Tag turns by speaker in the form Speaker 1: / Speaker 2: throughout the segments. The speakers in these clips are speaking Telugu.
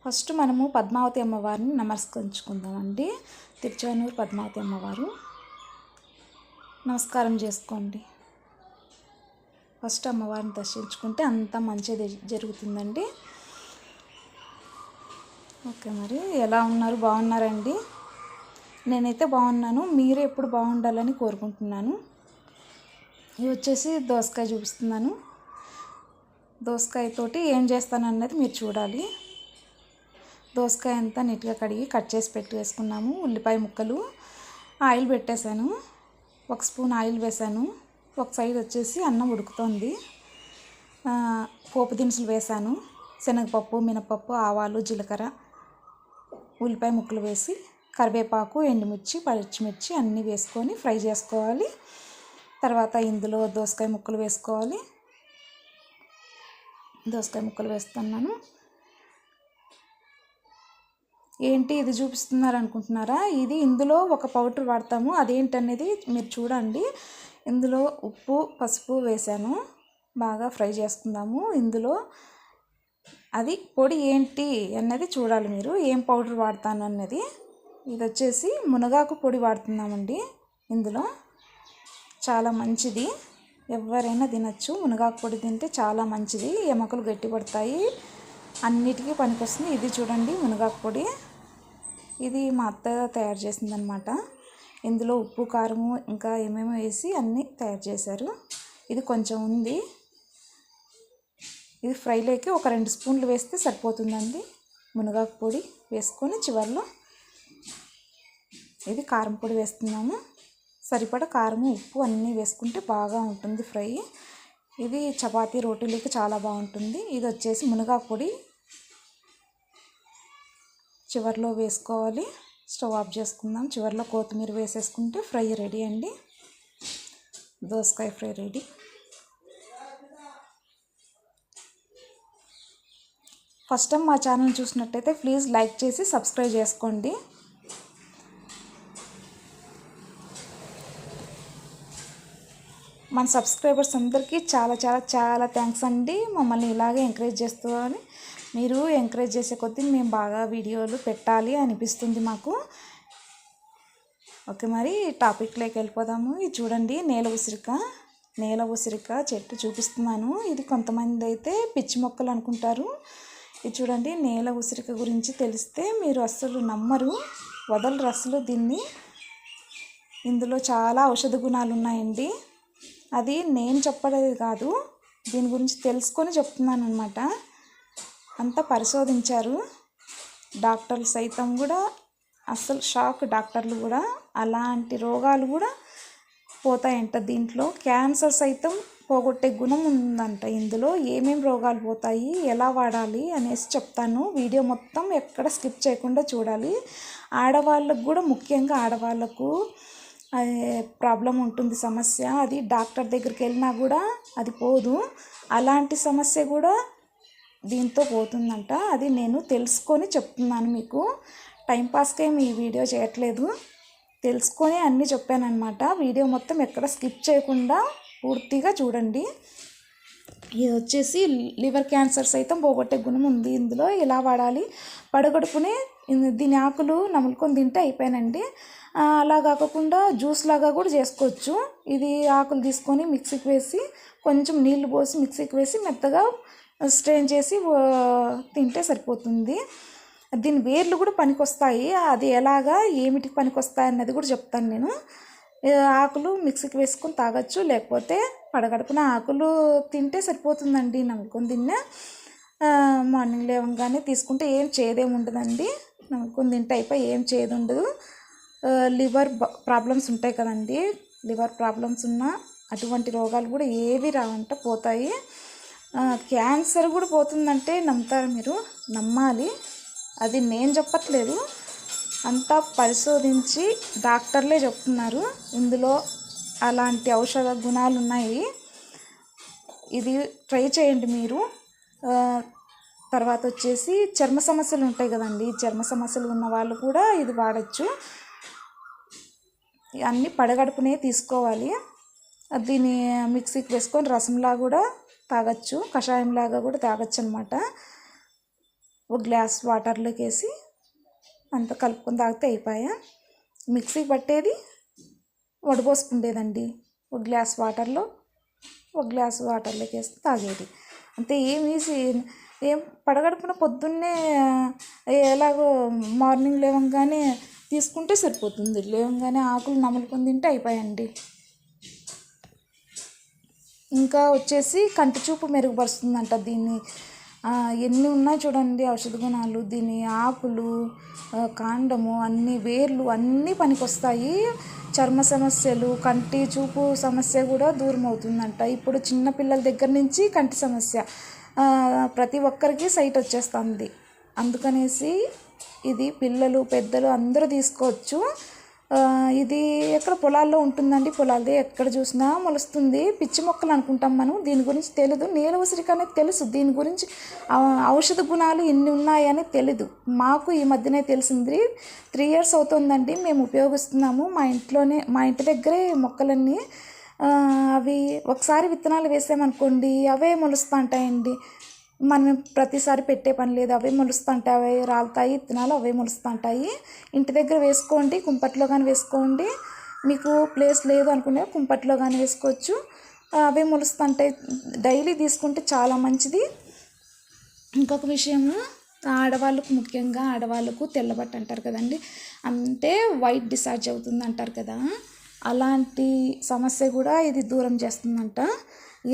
Speaker 1: ఫస్ట్ మనము పద్మావతి అమ్మవారిని నమస్కరించుకుందామండి. తిరుచానూరు పద్మావతి అమ్మవారు నమస్కారం చేసుకోండి. ఫస్ట్ అమ్మవారిని దర్శించుకుంటే అంతా మంచిది జరుగుతుందండి. ఓకే, మరి ఎలా ఉన్నారు? బాగున్నారండి? నేనైతే బాగున్నాను. మీరు ఎప్పుడు బాగుండాలని కోరుకుంటున్నాను. ఇవి వచ్చేసి దోసకాయ చూపిస్తున్నాను. దోసకాయతోటి ఏం చేస్తానన్నది మీరు చూడాలి. దోసకాయ అంతా నీట్గా కడిగి కట్ చేసి పెట్టి వేసుకున్నాము. ఉల్లిపాయ ముక్కలు, ఆయిల్ పెట్టేశాను, 1 స్పూన్ ఆయిల్ వేసాను. ఒక సైడ్ వచ్చేసి అన్నం ఉడుకుతుంది. పోపు దినుసులు వేసాను. శనగపప్పు, మినపప్పు, ఆవాలు, జీలకర్ర, ఉల్లిపాయ ముక్కలు వేసి కరివేపాకు, ఎండుమిర్చి, పచ్చిమిర్చి అన్నీ వేసుకొని ఫ్రై చేసుకోవాలి. తర్వాత ఇందులో దోసకాయ ముక్కలు వేసుకోవాలి. దోసకాయ ముక్కలు వేస్తున్నాను. ఏంటి ఇది చూపిస్తున్నారు అనుకుంటున్నారా? ఇందులో ఒక పౌడర్ వాడతాము, అదేంటనేది మీరు చూడండి. ఇందులో ఉప్పు, పసుపు వేసాను. బాగా ఫ్రై చేసుకుందాము. ఇందులో అది పొడి ఏంటి అన్నది చూడాలి మీరు, ఏం పౌడర్ వాడతాను అన్నది. ఇది వచ్చేసి మునగాకు పొడి వాడుతున్నామండి. ఇందులో చాలా మంచిది, ఎవరైనా తినచ్చు. మునగాకు పొడి తింటే చాలా మంచిది, ఎముకలు గట్టిపడతాయి, అన్నిటికీ పనికొస్తుంది. ఇది చూడండి మునగాకు పొడి. ఇది మా అత్త తయారు చేసిందనమాట. ఇందులో ఉప్పు, కారము ఇంకా ఏమేమో వేసి అన్నీ తయారు చేశారు. ఇది కొంచెం ఉంది. ఇది ఫ్రైలోకి ఒక 2 స్పూన్లు వేస్తే సరిపోతుందండి. మునగాకు పొడి వేసుకొని చివర్లో ఇది కారం పొడి వేస్తున్నాము. సరిపడా కారము, ఉప్పు అన్నీ వేసుకుంటే బాగా ఉంటుంది ఫ్రై. ఇది చపాతీ, రోటీలకి చాలా బాగుంటుంది. ఇది వచ్చేసి మునగాకు పొడి చివర్లో వేసుకోవాలి. స్టవ్ ఆఫ్ చేసుకుందాం. చివర్లో కొత్తిమీర వేసేసుకుంటే ఫ్రై రెడీ అండి. దోసకాయ ఫ్రై రెడీ. ఫస్ట్ టైం మా ఛానల్ చూసినట్టయితే ప్లీజ్ లైక్ చేసి సబ్స్క్రైబ్ చేసుకోండి. మన సబ్స్క్రైబర్స్ అందరికీ చాలా చాలా చాలా థ్యాంక్స్ అండి. మమ్మల్ని ఇలాగే ఎంకరేజ్ చేస్తారని, మీరు ఎంకరేజ్ చేసే కొద్దీ మేము బాగా వీడియోలు పెట్టాలి అనిపిస్తుంది మాకు. ఓకే, మరి టాపిక్లోకి వెళ్ళిపోదాము. ఇది చూడండి నేల ఉసిరిక చెట్టు చూపిస్తున్నాను. ఇది కొంతమంది అయితే పిచ్చి మొక్కలు అనుకుంటారు. ఇది చూడండి, నేల ఉసిరిక గురించి తెలిస్తే మీరు అస్సలు నమ్మరు, వదలరు అసలు దీన్ని. ఇందులో చాలా ఔషధ గుణాలు ఉన్నాయండి. అది నేను చెప్పలేదు కాదు, దీని గురించి తెలుసుకొని చెప్తున్నాను అనమాట. అంతా పరిశోధించారు డాక్టర్లు సైతం కూడా, అస్సలు షాక్. డాక్టర్లు కూడా అలాంటి రోగాలు కూడా పోతాయంట దీంట్లో. క్యాన్సర్ సైతం పోగొట్టే గుణం ఉందంట ఇందులో. ఏమేమి రోగాలు పోతాయి, ఎలా వాడాలి అనేసి చెప్తాను. వీడియో మొత్తం ఎక్కడ స్కిప్ చేయకుండా చూడాలి. ఆడవాళ్ళకు కూడా, ముఖ్యంగా ఆడవాళ్ళకు ప్రాబ్లం ఉంటుంది, సమస్య. అది డాక్టర్ దగ్గరికి వెళ్ళినా కూడా అది పోదు. అలాంటి సమస్య కూడా దీంతో పోతుందంట. అది నేను తెలుసుకొని చెప్తున్నాను మీకు. టైంపాస్కే మీ వీడియో చేయట్లేదు, తెలుసుకొని అన్నీ చెప్పానమాట. వీడియో మొత్తం ఎక్కడ స్కిప్ చేయకుండా పూర్తిగా చూడండి. ఇది వచ్చేసి లివర్ క్యాన్సర్ సైతం పోగొట్టే గుణం ఉంది ఇందులో. ఎలా వాడాలి? పడగడుపునే దీని ఆకులు నములుకొని తింటే అయిపోయానండి. అలా కాకుండా జ్యూస్ లాగా కూడా చేసుకోవచ్చు. ఇది ఆకులు తీసుకొని మిక్సీకి వేసి, కొంచెం నీళ్లు పోసి మిక్సీకి వేసి మెత్తగా స్ట్రెయిన్ చేసి తింటే సరిపోతుంది. దీని వేర్లు కూడా పనికొస్తాయి. అది ఎలాగా, ఏమిటికి పనికొస్తాయి అన్నది కూడా చెప్తాను నేను. ఆకులు మిక్సీకి వేసుకొని తాగొచ్చు, లేకపోతే పడగడుపున ఆకులు తింటే సరిపోతుందండి. నమ్ముకొని తిన్నా మార్నింగ్ లేవగానే తీసుకుంటే ఏం చేదేమి ఉండదండి. నమ్ముకొని తింటే అయిపోయి ఏం చేదు ఉండదు. లివర్ ప్రాబ్లమ్స్ ఉంటాయి కదండి, లివర్ ప్రాబ్లమ్స్ ఉన్న అటువంటి రోగాలు కూడా ఏవి రావంట, పోతాయి. క్యాన్సర్ కూడా పోతుందంటే నమ్ముతారు మీరు? నమ్మాలి. అది నేను చెప్పట్లేదు, అంతా పరిశోధించి డాక్టర్లే చెప్తున్నారు. ఇందులో అలాంటి ఔషధ గుణాలు ఉన్నాయి. ఇది ట్రై చేయండి మీరు. తర్వాత వచ్చేసి చర్మ సమస్యలు ఉంటాయి కదండి, చర్మ సమస్యలు ఉన్న వాళ్ళు కూడా ఇది వాడచ్చు. అన్నీ పడగడుపునే తీసుకోవాలి. దీన్ని మిక్సీకి వేసుకొని రసంలా కూడా తాగొచ్చు, కషాయంలాగా కూడా తాగొచ్చు అనమాట. ఒక గ్లాస్ వాటర్లోకి వేసి అంత కలుపుకొని తాగితే అయిపోయా. మిక్సీకి పట్టేది వడపోసుకుండేదండి. ఒక గ్లాస్ వాటర్లోకి వేసి తాగేది అంతే. ఏం ఈజీ, ఏం పడగడుపున పొద్దున్నే ఎలాగో మార్నింగ్ లేవంగానే తీసుకుంటే సరిపోతుంది. లేవంగానే ఆకులు నములుకొని తింటే అయిపోయండి. ఇంకా వచ్చేసి కంటి చూపు మెరుగుపరుస్తుందంట. దీన్ని ఎన్ని ఉన్నాయి చూడండి ఔషధ గుణాలు. దీని ఆకులు, కాండము, అన్ని వేర్లు అన్నీ పనికొస్తాయి. చర్మ సమస్యలు, కంటి చూపు సమస్య కూడా దూరం అవుతుందంట. ఇప్పుడు చిన్నపిల్లల దగ్గర నుంచి కంటి సమస్య ప్రతి ఒక్కరికి సైట్ వచ్చేస్తుంది. అందుకనేసి ఇది పిల్లలు పెద్దలు అందరూ తీసుకోవచ్చు. ఇది ఎక్కడ పొలాల్లో ఉంటుందండి. పొలాలదే ఎక్కడ చూసినా మొలుస్తుంది. పిచ్చి మొక్కలు అనుకుంటాం మనం, దీని గురించి తెలీదు. నీల ఉసిరిక అనేది తెలుసు, దీని గురించి ఔషధ గుణాలు ఎన్ని ఉన్నాయని తెలీదు. మాకు ఈ మధ్యనే తెలిసింది. 3 years అవుతుందండి మేము ఉపయోగిస్తున్నాము. మా ఇంటి దగ్గరే మొక్కలన్నీ. అవి ఒకసారి విత్తనాలు వేసామనుకోండి అవే మొలుస్తూ ఉంటాయండి. మనం ప్రతిసారి పెట్టే పని లేదు, అవే మొలుస్తుంటాయి, అవే రాలుతాయి విత్తనాలు, అవే మొలుస్తుంటాయి. ఇంటి దగ్గర వేసుకోండి, కుంపట్లో కానీ వేసుకోండి. మీకు ప్లేస్ లేదు అనుకునే కుంపట్లో కానీ వేసుకోవచ్చు. అవే మొలుస్తుంటాయి. డైలీ తీసుకుంటే చాలా మంచిది. ఇంకొక విషయము, ఆడవాళ్ళకు ముఖ్యంగా ఆడవాళ్ళకు తెల్లబట్ట అంటారు కదండి, అంటే వైట్ డిశ్చార్జ్ అవుతుంది అంటారు కదా, అలాంటి సమస్య కూడా ఇది దూరం చేస్తుందంట.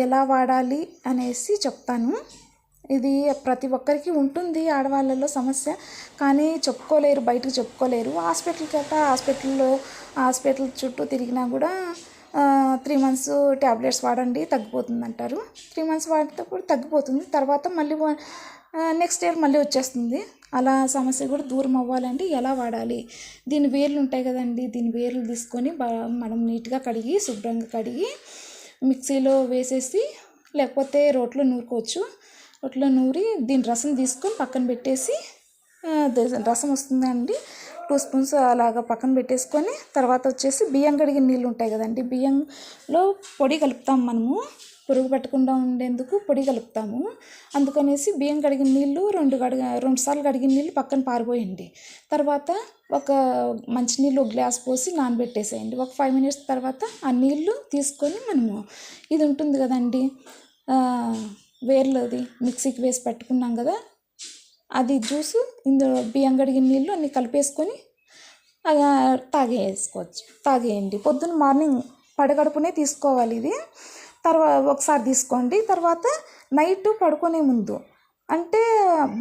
Speaker 1: ఎలా వాడాలి అనేసి చెప్తాను. ఇది ప్రతి ఒక్కరికి ఉంటుంది ఆడవాళ్ళలో సమస్య, కానీ చెప్పుకోలేరు, బయటకు చెప్పుకోలేరు. హాస్పిటల్ చుట్టూ తిరిగినా కూడా 3 months ట్యాబ్లెట్స్ వాడండి తగ్గిపోతుంది అంటారు. 3 months వాడితే కూడా తగ్గిపోతుంది. తర్వాత మళ్ళీ నెక్స్ట్ ఇయర్ మళ్ళీ వచ్చేస్తుంది. అలా సమస్య కూడా దూరం అవ్వాలంటే ఎలా వాడాలి? దీని వేర్లు ఉంటాయి కదండి, దీని వేర్లు తీసుకొని మనం నీట్గా కడిగి, శుభ్రంగా కడిగి మిక్సీలో వేసేసి, లేకపోతే రోట్లో నూరుకోవచ్చు. రోట్లో నూరి దీని రసం తీసుకొని పక్కన పెట్టేసి, రసం వస్తుందండి 2 spoons అలాగా పక్కన పెట్టేసుకొని, తర్వాత వచ్చేసి బియ్యం కడిగిన నీళ్ళు ఉంటాయి కదండి, బియ్యంలో పొడి కలుపుతాం మనము. పురుగు పట్టకుండా ఉండేందుకు పొడి కలుపుతాము. అందుకనేసి బియ్యం కడిగిన నీళ్ళు 2 సార్లు కడిగిన నీళ్ళు పక్కన పారిపోయండి. తర్వాత ఒక మంచినీళ్ళు 1 glass పోసి నానబెట్టేసేయండి. ఒక 5 minutes తర్వాత ఆ నీళ్ళు తీసుకొని మనము ఇది ఉంటుంది కదండి వేర్లది మిక్సీకి వేసి పెట్టుకున్నాం కదా, అది జ్యూసు ఇందులో బియ్యం కడిగిన నీళ్ళు అన్నీ కలిపేసుకొని తాగేయండి. పొద్దున్న మార్నింగ్ పడగడుపునే తీసుకోవాలి ఇది. ఒకసారి తీసుకోండి. తర్వాత నైట్ పడుకునే ముందు, అంటే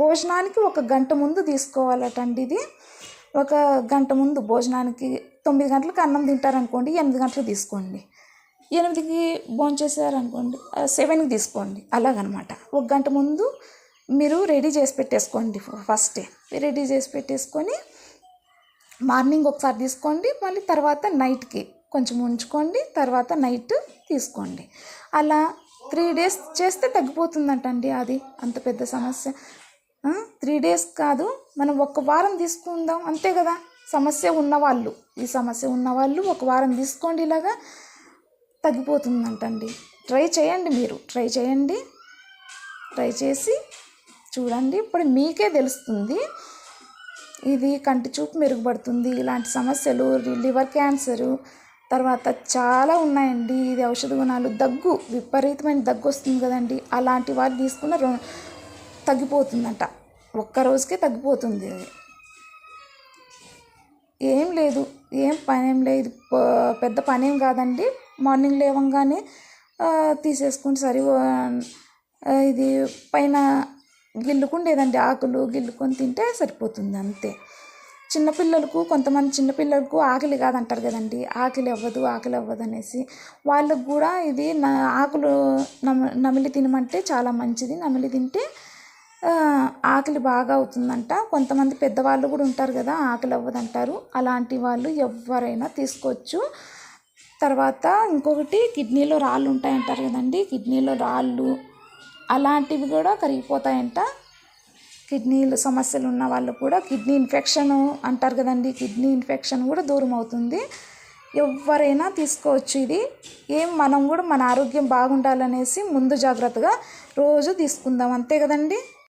Speaker 1: భోజనానికి 1 గంట ముందు తీసుకోవాలటండి ఇది. 1 గంట ముందు భోజనానికి, 9 గంటలకు అన్నం తింటారనుకోండి, 8 గంటలకు తీసుకోండి. 8కి భోంచేసారనుకోండి 7కి తీసుకోండి. అలాగనమాట. 1 గంట ముందు మీరు రెడీ చేసి పెట్టేసుకోండి. ఫస్టే రెడీ చేసి పెట్టేసుకొని మార్నింగ్ ఒకసారి తీసుకోండి, మళ్ళీ తర్వాత నైట్కి కొంచెం ఉంచుకోండి, తర్వాత నైట్ తీసుకోండి. అలా 3 days చేస్తే తగ్గిపోతుందంటండి. అది అంత పెద్ద సమస్య. 3 days కాదు, మనం 1 వారం తీసుకుందాం అంతే కదా. ఈ సమస్య ఉన్నవాళ్ళు 1 వారం తీసుకోండి, ఇలాగా తగ్గిపోతుందంటండి. ట్రై చేయండి. ట్రై చేసి చూడండి. ఇప్పుడు మీకే తెలుస్తుంది. ఇది కంటి చూపు మెరుగుపడుతుంది. ఇలాంటి సమస్యలు, లివర్ క్యాన్సరు, తర్వాత చాలా ఉన్నాయండి. ఇది ఔషధ గుణాలు. విపరీతమైన దగ్గు వస్తుంది కదండి, అలాంటి వాళ్ళు తీసుకున్న తగ్గిపోతుందంట. 1 రోజుకే తగ్గిపోతుంది. ఏం లేదు, పనేం లేదు, పెద్ద పనేం కాదండి. మార్నింగ్ లేవంగానే తీసేసుకుని ఇది పైన గిల్లుకుండేదండి, ఆకులు గిల్లుకొని తింటే సరిపోతుంది అంతే. కొంతమంది చిన్నపిల్లలకు ఆకలి కాదంటారు కదండి, ఆకలి అవ్వదు అనేసి, వాళ్ళకు కూడా ఇది ఆకులు నమిలి తినమంటే చాలా మంచిది. నమిలి తింటే ఆకలి బాగా అవుతుందంట. కొంతమంది పెద్దవాళ్ళు కూడా ఉంటారు కదా, ఆకలి అవ్వదంటారు. అలాంటి వాళ్ళు ఎవరైనా తీసుకోవచ్చు. తర్వాత ఇంకొకటి, కిడ్నీలో రాళ్ళు ఉంటాయంటారు కదండి, కిడ్నీలో రాళ్ళు అలాంటివి కూడా కరిగిపోతాయంట. కిడ్నీలు సమస్యలు ఉన్న వాళ్ళు కూడా, కిడ్నీ ఇన్ఫెక్షన్ అంటారు కదండి, కిడ్నీ ఇన్ఫెక్షన్ కూడా దూరం అవుతుంది. ఎవరైనా తీసుకోవచ్చు ఇది. మనం కూడా మన ఆరోగ్యం బాగుండాలనేసి ముందు జాగ్రత్తగా రోజు తీసుకుందాం అంతే కదండి.